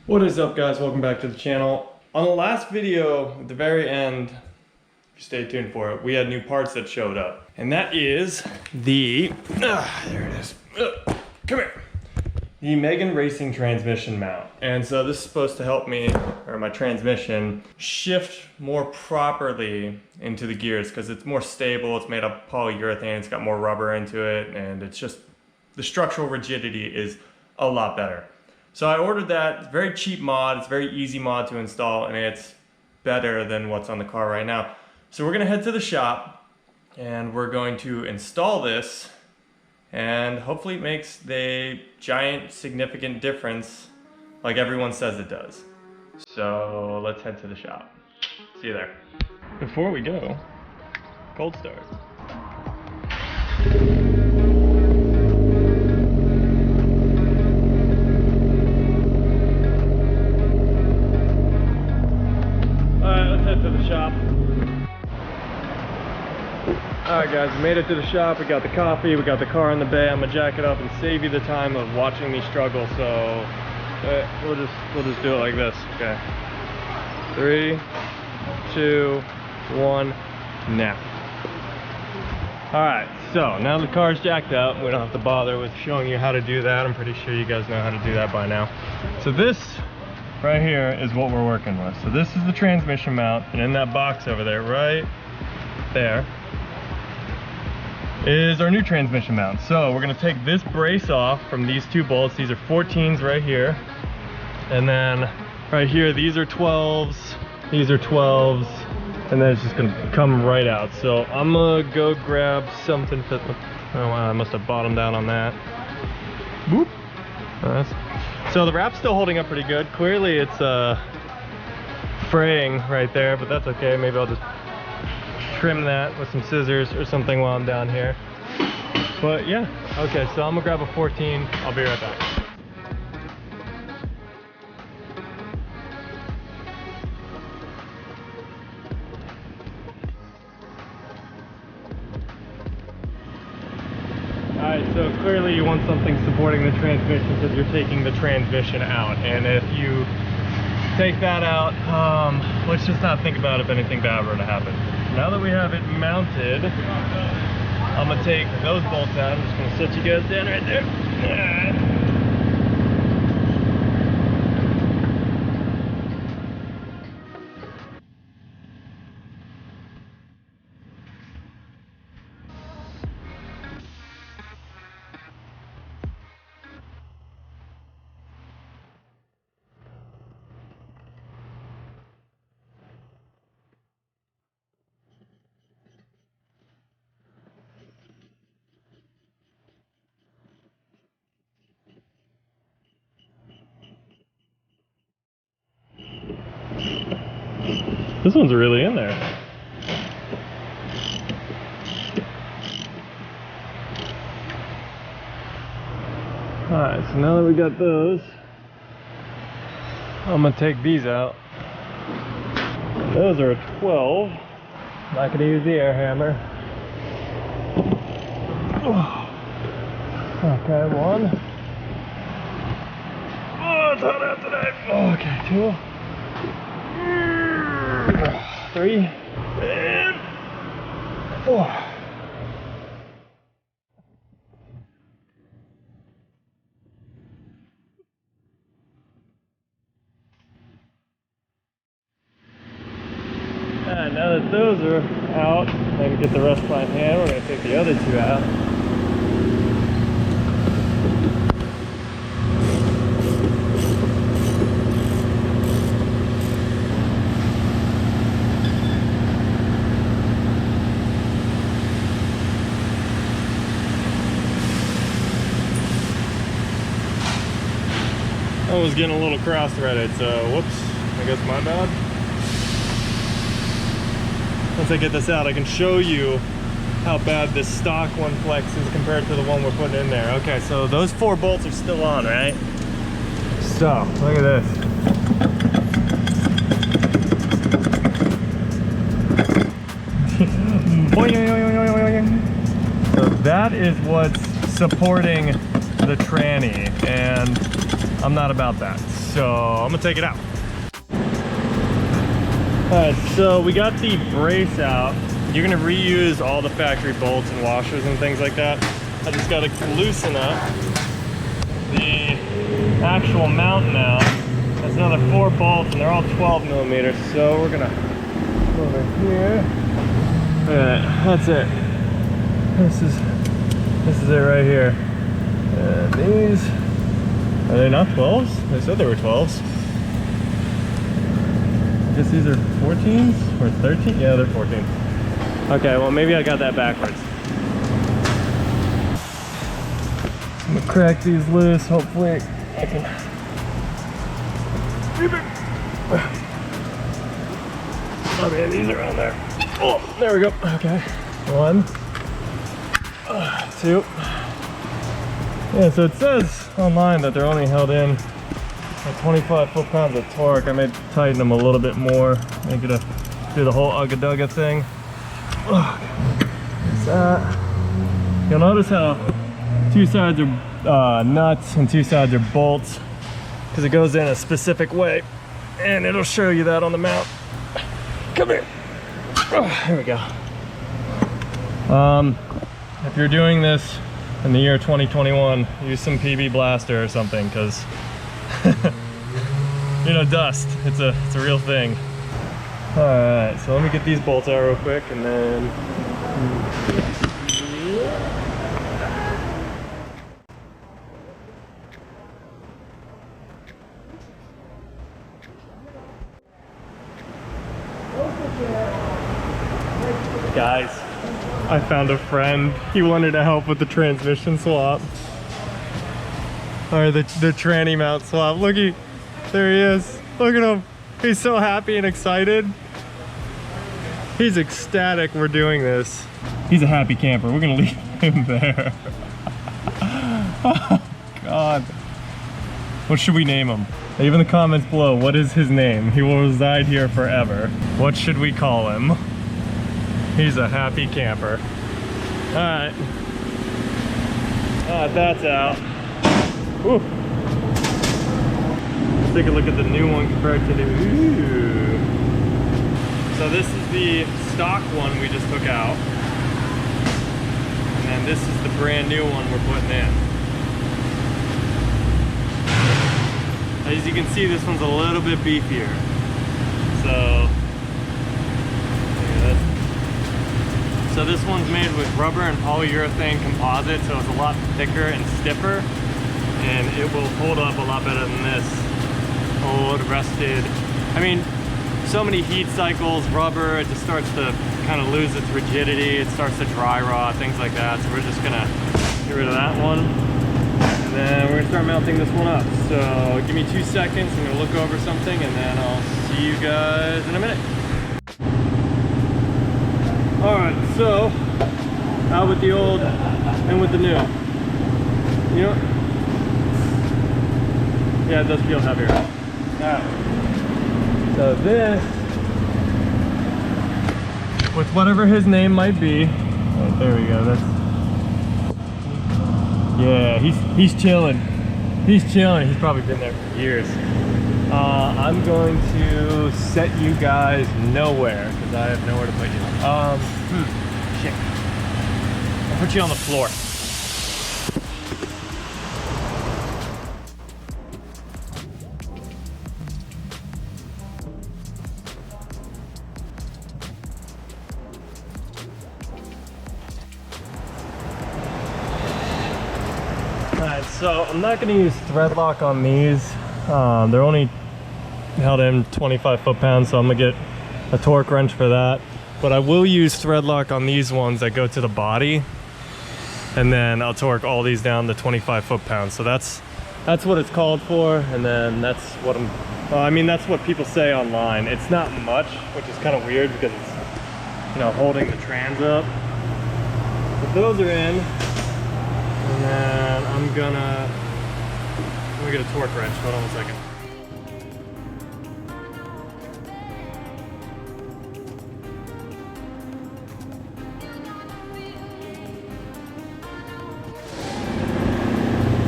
What is up, guys? Welcome back to the channel. On the last video, at the very end, stay tuned for it, we had new parts that showed up. And that is the, there it is, come here. The Megan Racing transmission mount. And so this is supposed to help me, or my transmission, shift more properly into the gears because it's more stable, it's made of polyurethane, it's got more rubber into it, and it's just, the structural rigidity is a lot better. So I ordered that. It's a very cheap mod, it's a very easy mod to install, and it's better than what's on the car right now. So we're gonna head to the shop and we're going to install this, and hopefully it makes the giant significant difference like everyone says it does. So let's head to the shop. See you there. Before we go, cold start. Alright guys, we made it to the shop, we got the coffee, we got the car in the bay. I'm gonna jack it up and save you the time of watching me struggle, so we'll just do it like this, okay? 3, 2, 1, now. Alright, so now the car's jacked up, we don't have to bother with showing you how to do that. I'm pretty sure you guys know how to do that by now. So this right here is what we're working with. So this is the transmission mount, and in that box over there, right there, is our new transmission mount. So we're gonna take this brace off from these two bolts. These are 14s right here, and then right here these are 12s, these are 12s, and then it's just gonna come right out. So I'm gonna go grab something for the, oh wow, I must have bottomed out on that. Boop. So the wrap's still holding up pretty good. Clearly it's fraying right there, but that's okay. Maybe I'll just trim that with some scissors or something while I'm down here. But yeah, okay, so I'm gonna grab a 14. I'll be right back. Alright, so clearly you want something supporting the transmission because you're taking the transmission out. And if you take that out, let's just not think about if anything bad were to happen. Now that we have it mounted, I'm gonna take those bolts out. I'm just gonna set you guys down right there. This one's really in there. Alright, so now that we got those, I'm gonna take these out. Those are a 12. Not gonna use the air hammer. Okay, 1. Oh, it's hot out today. Okay, 2. 3 and 4. And now that those are out, I can get the rest by hand. We're going to take the other 2 out. I was getting a little cross-threaded, so whoops, I guess my bad. Once I get this out, I can show you how bad this stock one flexes compared to the one we're putting in there. Okay, so those 4 bolts are still on, right? So, look at this. So that is what's supporting the tranny, and I'm not about that. So I'm gonna take it out. All right, so we got the brace out. You're gonna reuse all the factory bolts and washers and things like that. I just gotta loosen up the actual mount now. That's another 4 bolts and they're all 12 millimeters. So we're gonna go over here. All right, that's it. This is it right here. And these, are they not 12s? They said they were 12s. I guess these are 14s or 13? Yeah, they're 14s. Okay, well maybe I got that backwards. I'm gonna crack these loose. Hopefully I can. Oh man, these are on there. Oh, there we go. Okay, 1, 2. Yeah, so it says online that they're only held in at 25 foot-pounds of torque. I may tighten them a little bit more. Make it do the whole ugga-dugga thing. There's that. You'll notice how 2 sides are nuts and 2 sides are bolts because it goes in a specific way, and it'll show you that on the mount. Come here. There we go. If you're doing this in the year 2021, use some PB Blaster or something, because you know, dust. It's a real thing. All right, so let me get these bolts out real quick, and then. Guys, I found a friend. He wanted to help with the transmission swap. Or the tranny mount swap. Looky, there he is. Look at him. He's so happy and excited. He's ecstatic we're doing this. He's a happy camper. We're gonna leave him there. Oh, God. What should we name him? Leave in the comments below, what is his name? He will reside here forever. What should we call him? He's a happy camper. All right. That's out. Whew. Let's take a look at the new one compared to the, ooh. So this is the stock one we just took out. And then this is the brand new one we're putting in. As you can see, this one's a little bit beefier. So, so this one's made with rubber and polyurethane composite, so it's a lot thicker and stiffer, and it will hold up a lot better than this old rusted. I mean, so many heat cycles, rubber, it just starts to kind of lose its rigidity, it starts to dry rot, things like that. So we're just gonna get rid of that one, and then we're gonna start mounting this one up. So give me 2 seconds, I'm gonna look over something, and then I'll see you guys in a minute. All right, so out with the old and with the new. You know, yeah, it does feel heavier. All right. So this, with whatever his name might be, right, there we go. That's, yeah, he's chilling. He's chilling. He's probably been there for years. I'm going to set you guys nowhere because I have nowhere to put you. Shit. I'll put you on the floor. Alright, so I'm not going to use thread lock on these. They're only held in 25 foot-pounds, so I'm gonna get a torque wrench for that. But I will use thread lock on these ones that go to the body, and then I'll torque all these down to 25 foot-pounds. So that's what it's called for, and then that's what I mean, that's what people say online. It's not much, which is kind of weird because it's, you know, holding the trans up. But those are in, and then I'm gonna get a torque wrench. Hold on a second.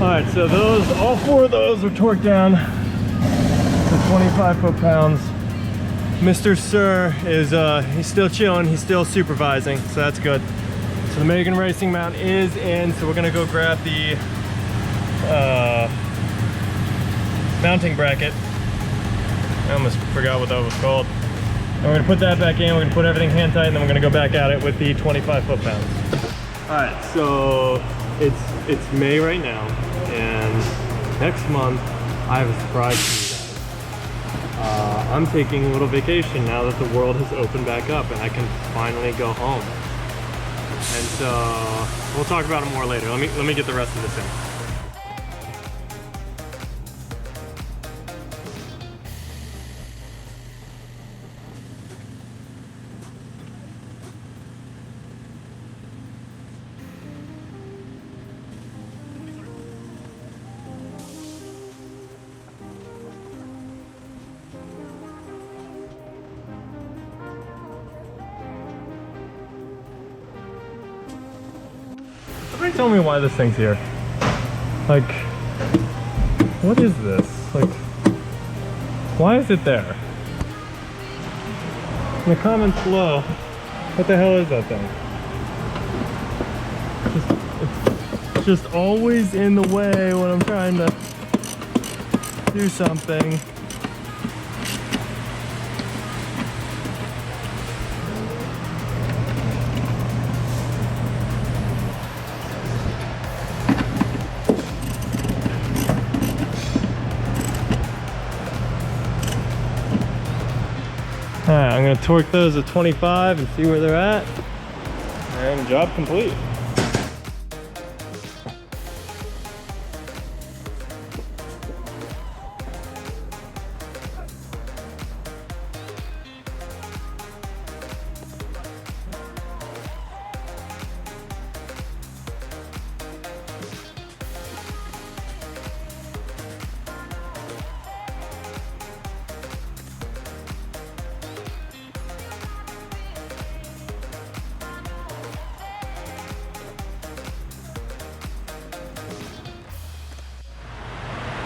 Alright, right, so those, all 4 of those are torqued down to 25 foot-pounds. Mr. Sir is, he's still chilling, he's still supervising, so that's good. So the Megan Racing mount is in, so we're gonna go grab the mounting bracket. I almost forgot what that was called. And we're gonna put that back in, we're gonna put everything hand tight, and then we're gonna go back at it with the 25 foot-pounds. All right, so it's May right now, and next month I have a surprise for you guys. I'm taking a little vacation now that the world has opened back up and I can finally go home. And so we'll talk about it more later. Let me get the rest of this in. Somebody tell me why this thing's here. Like, what is this? Like, why is it there? In the comments below, what the hell is that thing? It's just always in the way when I'm trying to do something. Alright, I'm going to torque those at 25 and see where they're at. And job complete.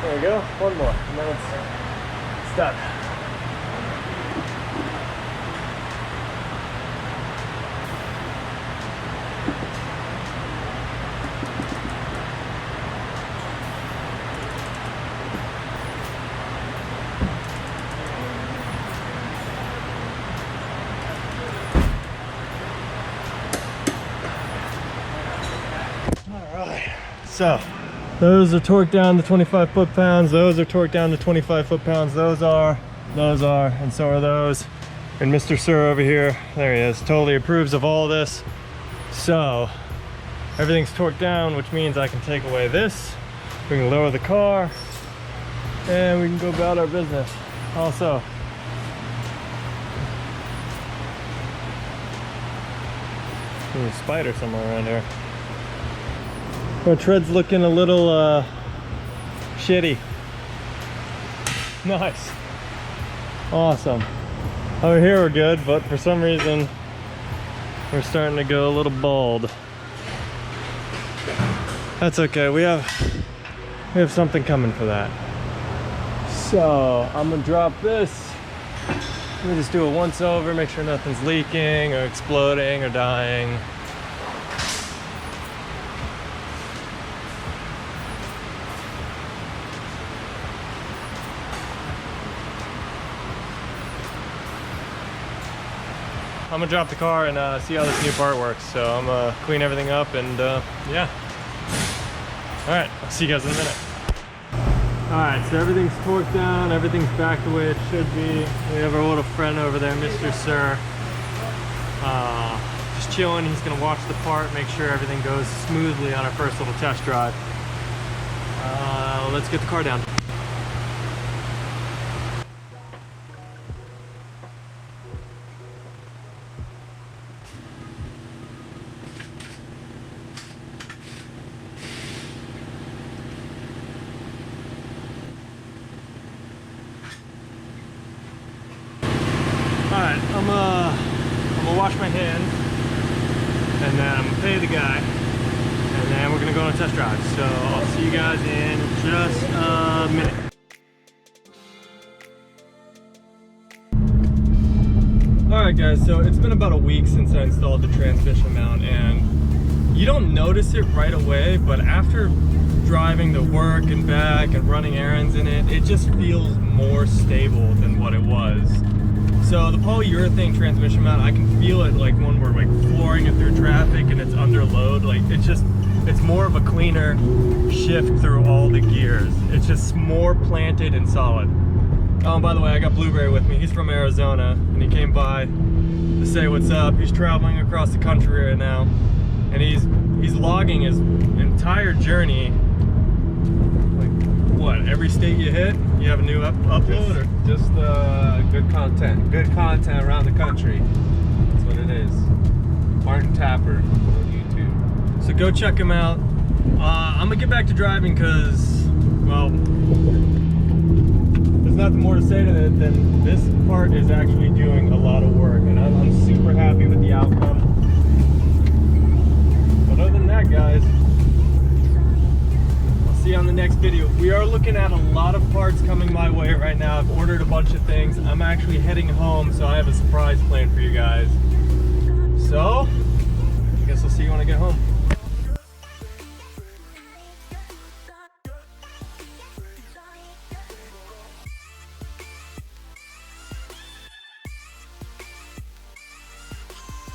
There we go, one more, and then it's done. All right, so those are torqued down to 25 foot-pounds. Those are torqued down to 25 foot-pounds. Those are, and so are those. And Mr. Sir over here, there he is, totally approves of all this. So everything's torqued down, which means I can take away this. We can lower the car, and we can go about our business. Also, there's a spider somewhere around here. Our tread's looking a little shitty. Nice. Awesome. Over here we're good, but for some reason we're starting to go a little bald. That's okay. We have something coming for that. So I'm gonna drop this. Let me just do a once over, make sure nothing's leaking or exploding or dying. I'm gonna drop the car and see how this new part works. So I'm gonna clean everything up and yeah. All right, I'll see you guys in a minute. All right, so everything's torqued down, everything's back the way it should be. We have our little friend over there, Mr. Sir. Just chilling, he's gonna watch the part, make sure everything goes smoothly on our first little test drive. Let's get the car down. Alright, I'm gonna wash my hands, and then I'm gonna pay the guy, and then we're gonna go on a test drive. So I'll see you guys in just a minute. Alright guys, so it's been about a week since I installed the transmission mount, and you don't notice it right away, but after driving to work and back and running errands in it, it just feels more stable than what it was. So the polyurethane transmission mount, I can feel it like when we're like flooring it through traffic and it's under load. Like it's more of a cleaner shift through all the gears. It's just more planted and solid. Oh, and by the way, I got Blueberry with me. He's from Arizona, and he came by to say what's up. He's traveling across the country right now, and he's logging his entire journey. Like, what, every state you hit, you have a new upload? Just good content around the country. That's what it is. Martin Tapper on YouTube. So go check him out. I'm gonna get back to driving because, well, there's nothing more to say to it than this part is actually doing a lot of work, and I'm super happy with the outcome. But other than that, guys, I'll see you on the next video. We are looking at a lot of parts coming my way right now. I've ordered a bunch of things. I'm actually heading home, so I have a surprise planned for you guys. So, I guess I'll see you when I get home.